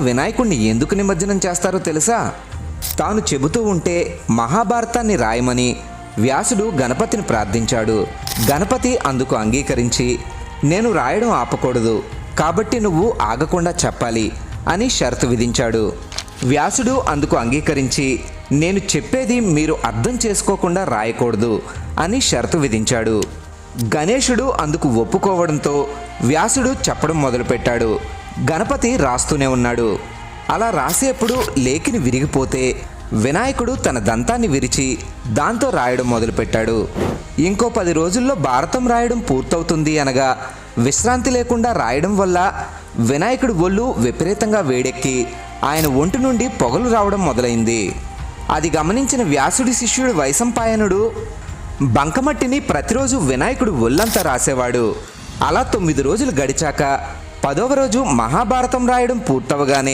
వినాయకుడిని ఎందుకు నిమజ్జనం చేస్తారో తెలుసా? తాను చెబుతూ ఉంటే మహాభారతాన్ని రాయమని వ్యాసుడు గణపతిని ప్రార్థించాడు. గణపతి అందుకు అంగీకరించి, నేను రాయడం ఆపకూడదు కాబట్టి నువ్వు ఆగకుండా చెప్పాలి అని షరతు విధించాడు. వ్యాసుడు అందుకు అంగీకరించి, నేను చెప్పేది మీరు అర్థం చేసుకోకుండా రాయకూడదు అని షరతు విధించాడు. గణేశుడు అందుకు ఒప్పుకోవడంతో వ్యాసుడు చెప్పడం మొదలుపెట్టాడు. గణపతి రాస్తూనే ఉన్నాడు. అలా రాసేప్పుడు లేఖిని విరిగిపోతే వినాయకుడు తన దంతాన్ని విరిచి దాంతో రాయడం మొదలుపెట్టాడు. ఇంకో 10 రోజుల్లో భారతం రాయడం పూర్తవుతుంది అనగా విశ్రాంతి లేకుండా రాయడం వల్ల వినాయకుడి ఒళ్ళు విపరీతంగా వేడెక్కి ఆయన ఒంటి నుండి పొగలు రావడం మొదలైంది. అది గమనించిన వ్యాసుడి శిష్యుడు వైశంపాయనుడు బంకమట్టిని ప్రతిరోజు వినాయకుడు ఒళ్ళంతా రాసేవాడు. అలా 9 రోజులు గడిచాక 10వ రోజు మహాభారతం రాయడం పూర్తవగానే